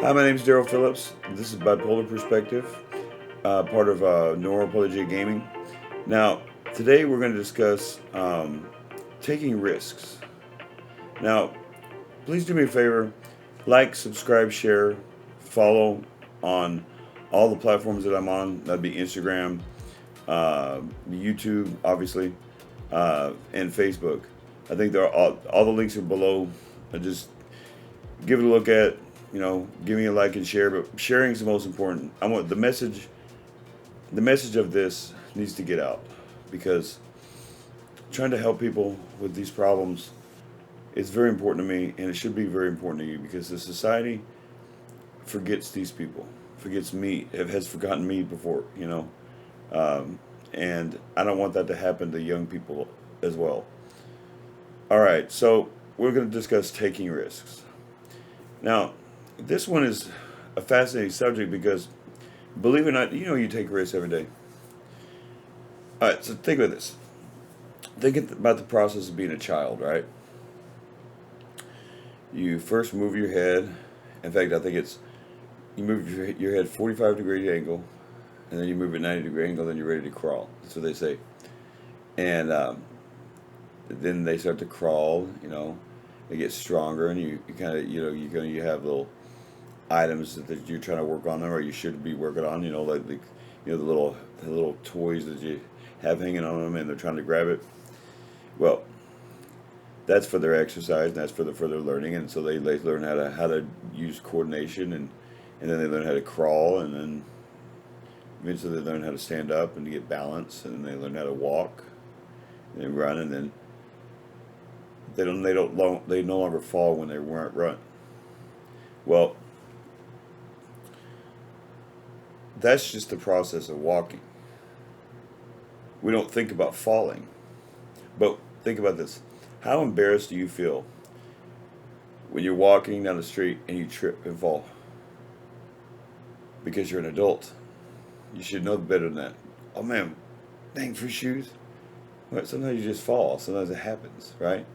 Hi, my name is Daryl Phillips. This is Bipolar Perspective, part of Noir Apologia Gaming. Now, today we're going to discuss taking risks. Now, please do me a favor, like, subscribe, share, follow on all the platforms that I'm on. That'd be Instagram, YouTube, obviously, and Facebook. I think they're all the links are below. Just give it a look at. Give me a like and share. But sharing is the most important. I want the message. The message of this needs to get out because trying to help people with these problems is very important to me, and it should be very important to you because the society forgets these people, forgets me, has forgotten me before. And I don't want that to happen to young people as well. All right, so we're going to discuss taking risks. Now, this one is a fascinating subject because, believe it or not, you take risks every day. All right, so think about this. Think about the process of being a child, right? You first move your head. In fact, I think it's you move your head 45-degree angle, and then you move it 90-degree angle, then you're ready to crawl. That's what they say. And then they start to crawl. They get stronger, and you kind of you have little items that you're trying to work on them, or you should be working on. Like the little toys that you have hanging on them, and they're trying to grab it. Well, that's for their exercise, and that's for their learning, and so they learn how to use coordination, and then they learn how to crawl, and then eventually they learn how to stand up and to get balance, and then they learn how to walk, and they run, and then they no longer fall when they run. Well, that's just the process of walking. We don't think about falling. But think about this. How embarrassed do you feel when you're walking down the street and you trip and fall? Because you're an adult. You should know better than that. Oh man, dang for shoes. Well, sometimes you just fall. Sometimes it happens, right?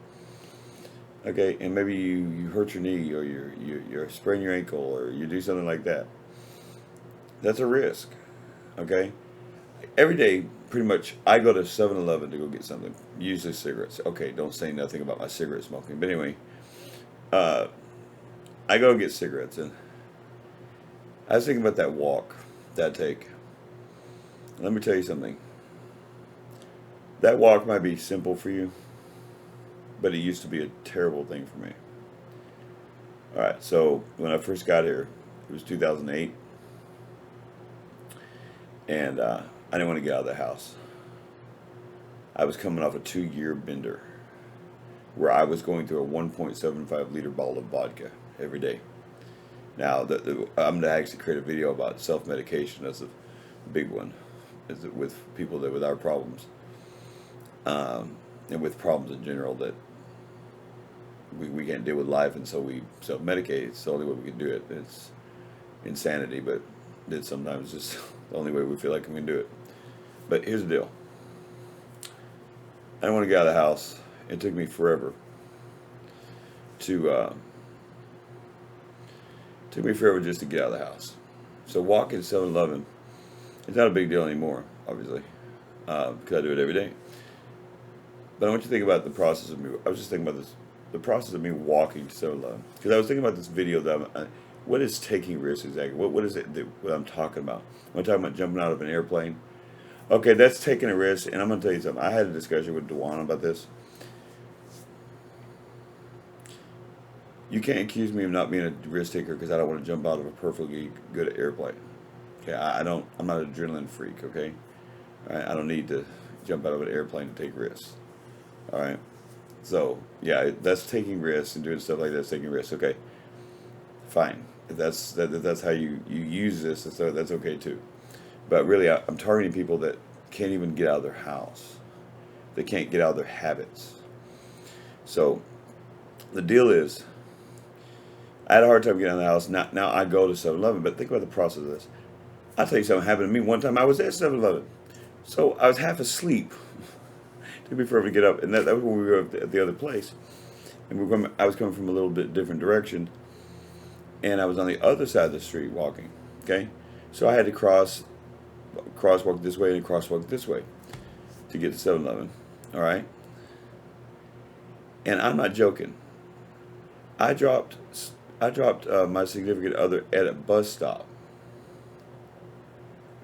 Okay, and maybe you hurt your knee or you sprain your ankle or you do something like that. That's a risk. Okay? Every day, pretty much, I go to 7-Eleven to go get something. Usually cigarettes. Okay, don't say nothing about my cigarette smoking. But anyway, uh, I go get cigarettes. And I was thinking about that walk, that take. Let me tell you something. That walk might be simple for you, but it used to be a terrible thing for me. All right, so when I first got here, it was 2008, and I didn't want to get out of the house. I was coming off a 2-year bender where I was going through a 1.75-liter bottle of vodka every day. Now, I'm going to actually create a video about self-medication. That's a big one, is it with people that with our problems, and with problems in general that we can't deal with life, and so we self-medicate. It's the only way we can do it. It's insanity, but it's sometimes just the only way we feel like we can do it. But here's the deal. I don't want to get out of the house. It took me forever to took me forever just to get out of the house. So walking to 7-Eleven, it's not a big deal anymore, obviously, because I do it every day. But I want you to think about the process of me. I was just thinking about this, the process of me walking to 7-Eleven, because I was thinking about this video that what is taking risks exactly? What is it what I'm talking about? I'm talking about jumping out of an airplane. Okay, that's taking a risk, and I'm going to tell you something. I had a discussion with Dewan about this. You can't accuse me of not being a risk taker because I don't want to jump out of a perfectly good airplane. Okay, I don't. I'm not an adrenaline freak. Okay, all right, I don't need to jump out of an airplane to take risks. All right, so yeah, that's taking risks and doing stuff like that's taking risks. Okay, fine. If that's how you use this, that's okay too. But really, I'm targeting people that can't even get out of their house. They can't get out of their habits. So the deal is, I had a hard time getting out of the house. Now I go to 7-Eleven, but think about the process of this. I'll tell you something happened to me. One time I was at 7-Eleven. So I was half asleep. It took me forever to get up. And that was when we were at the other place. And I was coming from a little bit different direction. and I was on the other side of the street walking. Okay, so I had to crosswalk this way and crosswalk this way to get to 7-Eleven. All right, and I'm not joking. I dropped my significant other at a bus stop.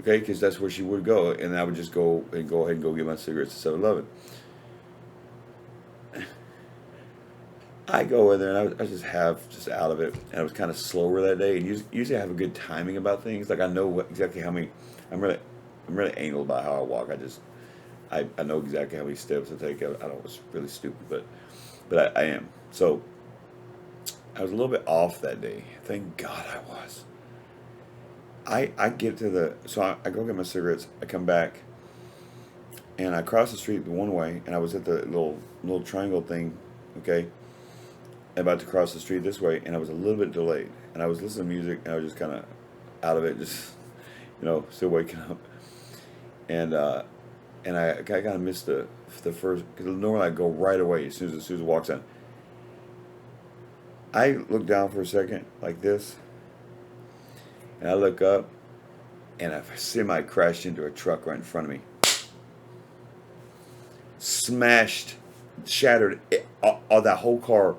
Okay, because that's where she would go, and I would just go ahead and go get my cigarettes at 7-Eleven. I go in there and I just out of it, and I was kind of slower that day. And usually I have a good timing about things. Like I know exactly how many. I'm really anal about how I walk. I know exactly how many steps I take. I know it's really stupid, but I am. So I was a little bit off that day. Thank God I was. I get to I go get my cigarettes. I come back, and I cross the street the one way, and I was at the little triangle thing. Okay, about to cross the street this way, and I was a little bit delayed, and I was listening to music, and I was just kind of out of it, just still waking up, and I kind of missed the first, because normally I go right away as soon as it walks in. I look down for a second like this, and I look up, and a semi crashed into a truck right in front of me, shattered all that whole car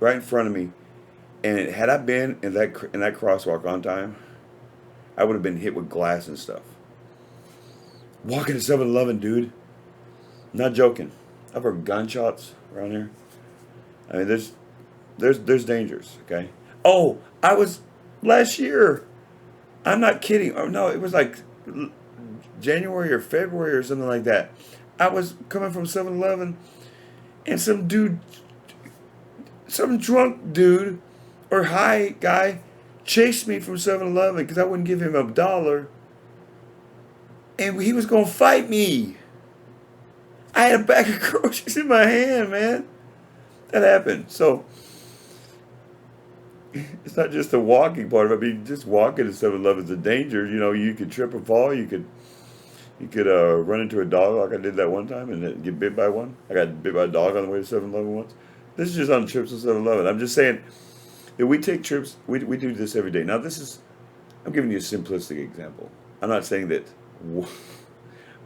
right in front of me, and had I been in that crosswalk on time, I would have been hit with glass and stuff. Walking to 7-Eleven, dude. Not joking. I've heard gunshots around here. I mean, there's dangers. Okay. Oh, I was last year. I'm not kidding. Oh no, it was like January or February or something like that. I was coming from 7-Eleven, and some drunk dude or high guy chased me from 7-Eleven because I wouldn't give him $1, and he was gonna fight me. I had a bag of groceries in my hand, man. That happened. So it's not just the walking part of it. I mean, just walking to 7-Eleven is a danger. You could trip and fall. You could run into a dog like I did that one time and then get bit by one. I got bit by a dog on the way to 7-Eleven once. This is just on trips to 7-Eleven. I'm just saying that we take trips. We do this every day. Now I'm giving you a simplistic example. I'm not saying that. I'm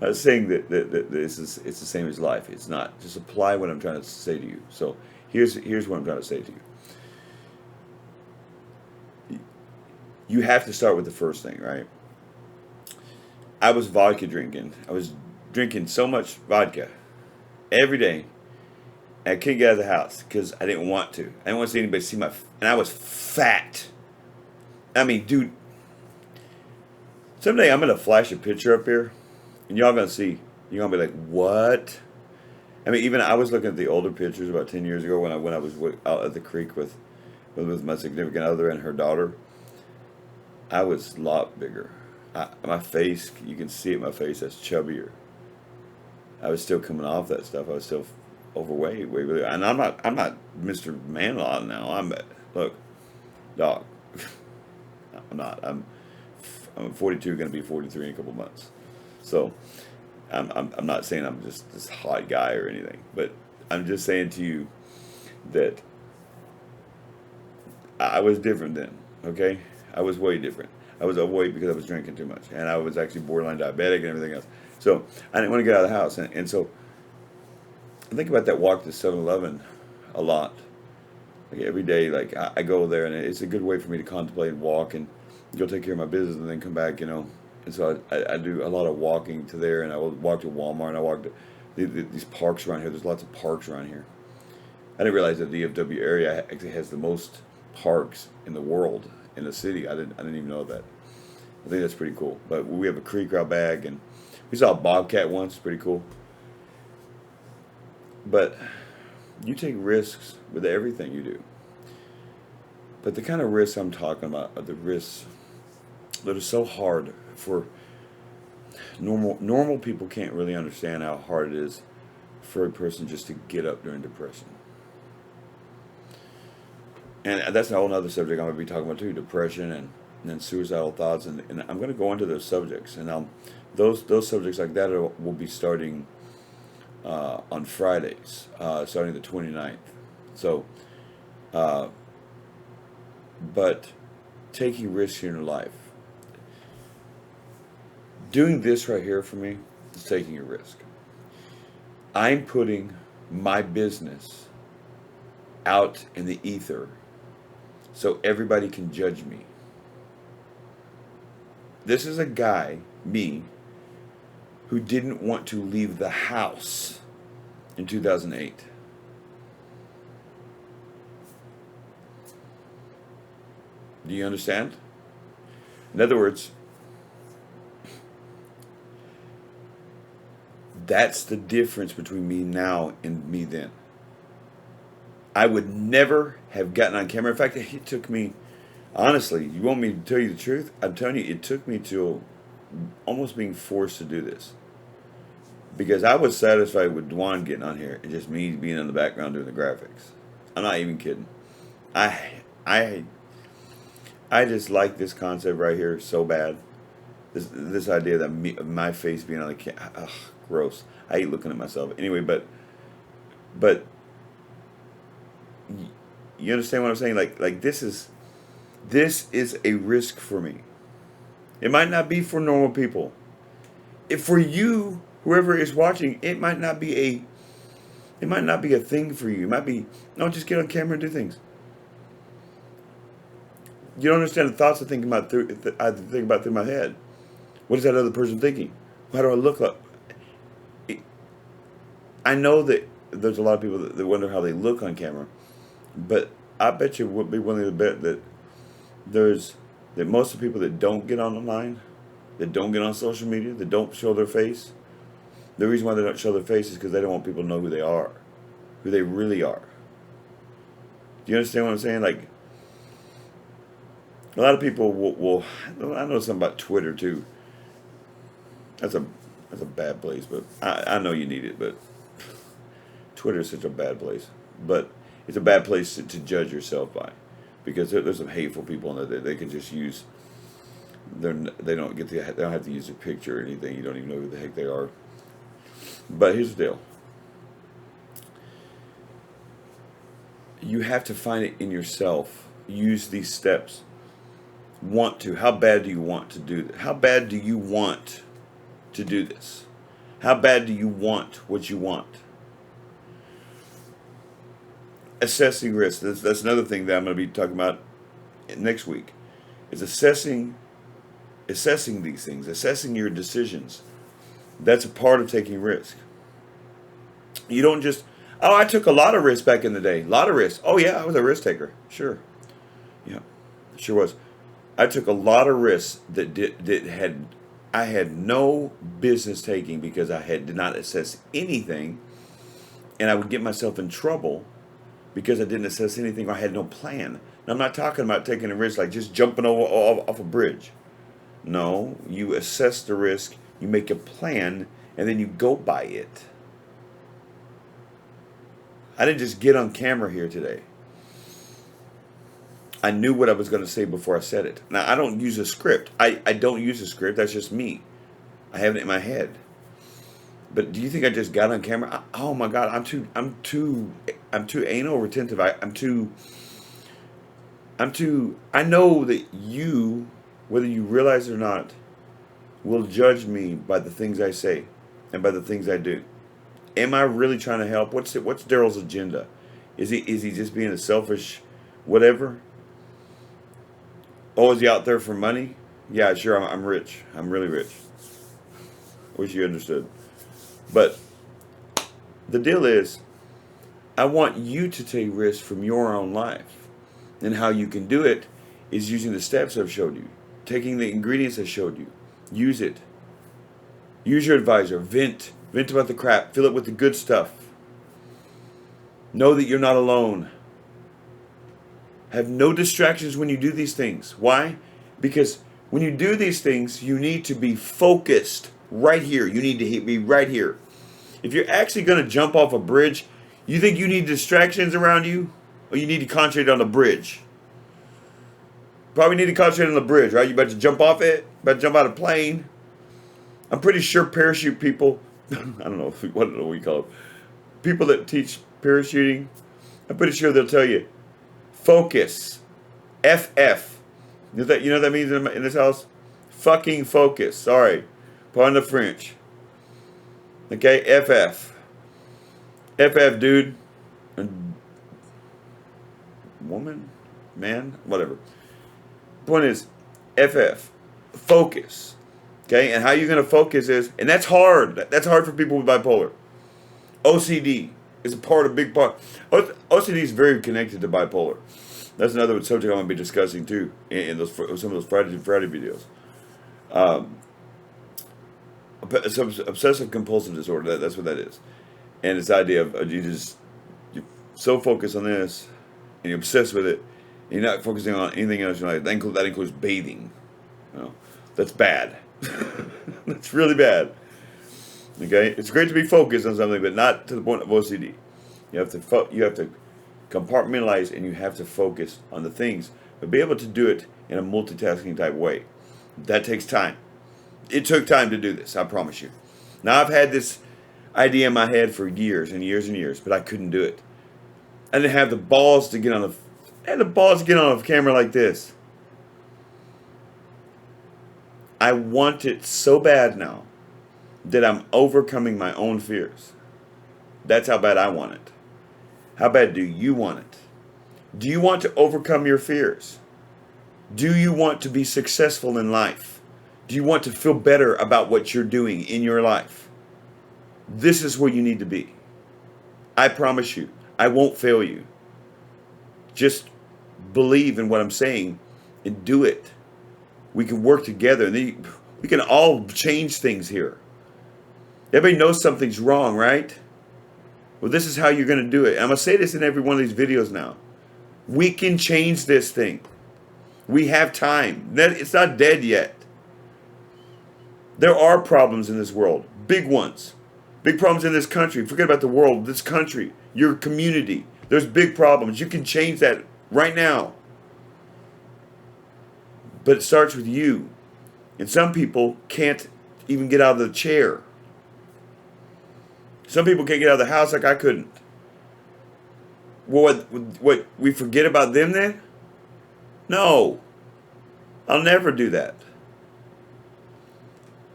not saying that it's the same as life. It's not. Just apply what I'm trying to say to you. So here's what I'm trying to say to you. You have to start with the first thing, right? I was vodka drinking. I was drinking so much vodka every day. And I couldn't get out of the house because I didn't want to. I didn't want to see anybody see and I was fat. I mean, dude, someday I'm going to flash a picture up here, and y'all going to see. You're going to be like, what? I mean, even I was looking at the older pictures about 10 years ago when I was out at the creek with my significant other and her daughter. I was a lot bigger. My face, you can see it, my face, that's chubbier. I was still coming off that stuff. I was still overweight, and I'm not Mr. Manlot now. Look, dog. I'm not. I'm 42, going to be 43 in a couple months. So, I'm not saying I'm just this hot guy or anything, but I'm just saying to you that I was different then. Okay, I was way different. I was overweight because I was drinking too much, and I was actually borderline diabetic and everything else. So I didn't want to get out of the house, and so I think about that walk to 7-Eleven a lot. Like every day, like I go there, and it's a good way for me to contemplate and walk and go take care of my business, and then come back, And so I do a lot of walking to there, and I will walk to Walmart, and I walk to these parks around here. There's lots of parks around here. I didn't realize that the DFW area actually has the most parks in the world in the city. I didn't even know that. I think that's pretty cool. But we have a creek out back, and we saw a bobcat once. Pretty cool. But you take risks with everything you do. But the kind of risks I'm talking about are the risks that are so hard for normal people. Can't really understand how hard it is for a person just to get up during depression. And that's a whole other subject I'm going to be talking about too, depression and then suicidal thoughts. And I'm going to go into those subjects. And those subjects like that will be starting on Fridays, starting the 29th. So but taking risks in your life. Doing this right here for me is taking a risk. I'm putting my business out in the ether so everybody can judge me. This is a guy, me, who didn't want to leave the house in 2008. Do you understand? In other words, that's the difference between me now and me then. I would never have gotten on camera. In fact, it took me, honestly, you want me to tell you the truth? I'm telling you, it took me to almost being forced to do this. Because I was satisfied with Dwan getting on here and just me being in the background doing the graphics. I'm not even kidding. I just like this concept right here so bad. This idea that my face being on the camera, ugh, gross. I hate looking at myself. Anyway, but you understand what I'm saying? Like this is a risk for me. It might not be for normal people. If for you, whoever is watching, it might not be a thing for you. It might be, no, just get on camera and do things. You don't understand the thoughts I think about through my head. What is that other person thinking? How do I look like? I know that there's a lot of people that wonder how they look on camera, but I bet you would be willing to bet that most of the people that don't get online, that don't get on social media, that don't show their face, the reason why they don't show their face is because they don't want people to know who they are, who they really are. Do you understand what I'm saying? Like, a lot of people will I know something about Twitter too. That's a bad place, but I know you need it, but Twitter is such a bad place. But it's a bad place to judge yourself by, because there's some hateful people in there that they can just use. They don't have to use a picture or anything. You don't even know who the heck they are. But here's the deal. You have to find it in yourself. Use these steps. How bad do you want to do this? How bad do you want to do this? How bad do you want what you want? Assessing risk. That's another thing that I'm going to be talking about next week. Is assessing these things, assessing your decisions. That's a part of taking risk. You don't just, oh, I took a lot of risk back in the day. A lot of risk. Oh yeah, I was a risk taker. Sure. Yeah, sure was. I took a lot of risks I had no business taking, because I did not assess anything, and I would get myself in trouble because I didn't assess anything or I had no plan. Now, I'm not talking about taking a risk like just jumping off a bridge. No, you assess the risk, you make a plan, and then you go by it. I didn't just get on camera here today. I knew what I was going to say before I said it. Now, I don't use a script. I don't use a script. That's just me. I have it in my head. But do you think I just got on camera? Oh my God, I'm too anal retentive. I know that you, whether you realize it or not, will judge me by the things I say and by the things I do. Am I really trying to help? What's Daryl's agenda? Is he just being a selfish whatever? Oh, is he out there for money? Yeah, sure, I'm rich. I'm really rich. Wish you understood. But the deal is, I want you to take risks from your own life. And how you can do it is using the steps I've showed you. Taking the ingredients I showed you. Use it. Use your advisor. Vent. Vent about the crap. Fill it with the good stuff. Know that you're not alone. Have no distractions when you do these things. Why? Because when you do these things, you need to be focused right here. You need to be right here. If you're actually going to jump off a bridge, you think you need distractions around you? Or you need to concentrate on the bridge? Probably need to concentrate on the bridge, right? You about to jump off it? About to jump out of a plane? I'm pretty sure parachute people, I don't know what you call them. People that teach parachuting, I'm pretty sure they'll tell you, focus. FF. You know what that means in this house? Fucking focus. Sorry. Pardon the French. Okay, FF. FF, dude. Woman? Man? Whatever. Point is, FF. Focus. Okay, and how you're going to focus is, and that's hard. That's hard for people with bipolar. OCD is a big part. OCD is very connected to bipolar. That's another subject I'm going to be discussing too in some of those Friday videos. Obsessive compulsive disorder. That's what that is, and it's the idea of you're so focused on this, and you're obsessed with it, and you're not focusing on anything else in your life. That includes bathing. You know, that's bad. That's really bad. Okay, it's great to be focused on something, but not to the point of OCD. You have to compartmentalize, and you have to focus on the things, but be able to do it in a multitasking type way. That takes time. It took time to do this, I promise you. Now, I've had this idea in my head for years and years and years, but I couldn't do it. I didn't have the balls to get on a camera like this. I want it so bad now that I'm overcoming my own fears. That's how bad I want it. How bad do you want it? Do you want to overcome your fears? Do you want to be successful in life? Do you want to feel better about what you're doing in your life? This is where you need to be. I promise you, I won't fail you. Just believe in what I'm saying and do it. We can work together, and we can all change things here. Everybody knows something's wrong, right? Well, this is how you're going to do it. I'm going to say this in every one of these videos now. We can change this thing. We have time. It's not dead yet. There are problems in this world. Big ones. Big problems in this country. Forget about the world. This country. Your community. There's big problems. You can change that right now. But it starts with you. And some people can't even get out of the chair. Some people can't get out of the house like I couldn't. Well, what we forget about them then? No. I'll never do that.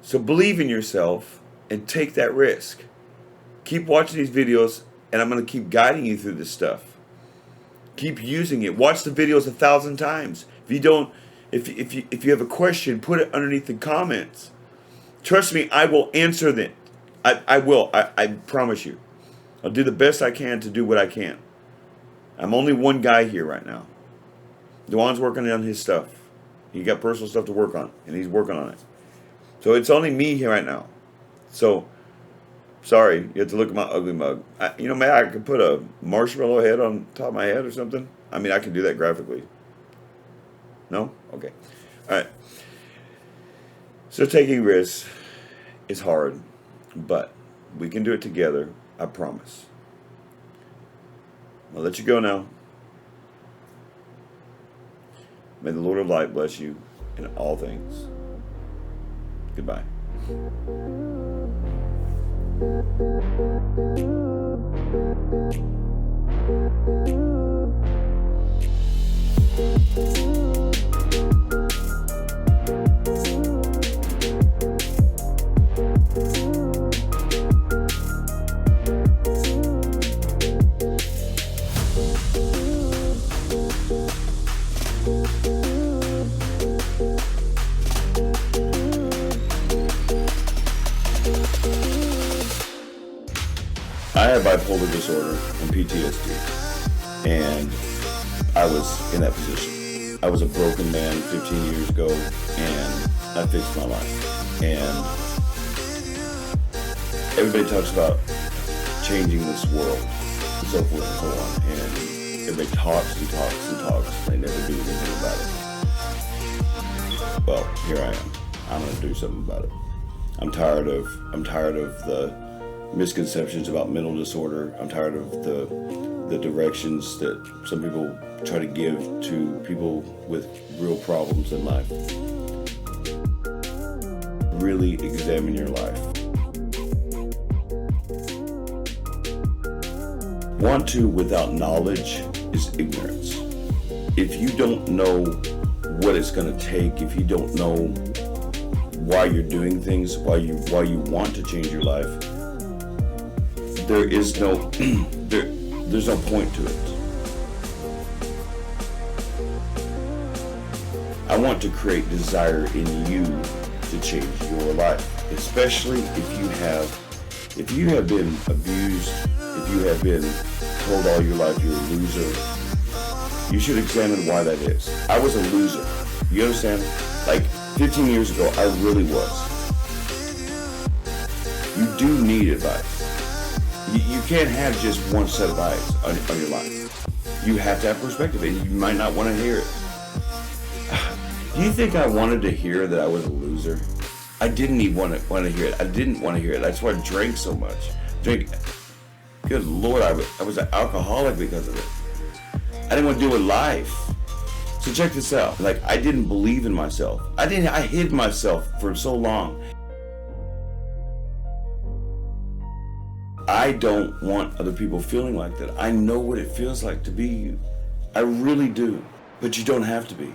So believe in yourself and take that risk. Keep watching these videos, and I'm going to keep guiding you through this stuff. Keep using it. Watch the videos 1,000 times. If you have a question, put it underneath the comments. Trust me, I will answer them. I will. I promise you. I'll do the best I can to do what I can. I'm only one guy here right now. Dewan's working on his stuff. He got personal stuff to work on, and he's working on it. So it's only me here right now. So, sorry, you have to look at my ugly mug. Maybe I could put a marshmallow head on top of my head or something. I mean, I can do that graphically. No? Okay. All right. So taking risks is hard, but we can do it together. I promise. I'll let you go now. May the Lord of Light bless you in all things. Goodbye. I have bipolar disorder and PTSD, and I was in that position. I was a broken man 15 years ago, and I fixed my life. And everybody talks about changing this world, and so forth and so on, and everybody talks and talks and talks, and they never do anything about it. Well, here I am. I'm going to do something about it. I'm tired of the misconceptions about mental disorder. I'm tired of the directions that some people try to give to people with real problems in life. Really examine your life. Want to without knowledge is ignorance. if you don't know what it's going to take, if you don't know why you're doing things, why you want to change your life, there is no there's no point to it. I want to create desire in you to change your life, especially if you have been abused, if you have been told all your life you're a loser. You should examine why that is. I was a loser. You understand? Like 15 years ago, I really was. You do need advice. You can't have just one set of eyes on your life. You have to have perspective, and you might not want to hear it. Do you think I wanted to hear that I was a loser? I didn't even want to hear it. I didn't want to hear it. That's why I drank so much. Good Lord, I was an alcoholic because of it. I didn't want to do it live. So check this out. Like, I didn't believe in myself. I hid myself for so long. I don't want other people feeling like that. I know what it feels like to be you. I really do. But you don't have to be.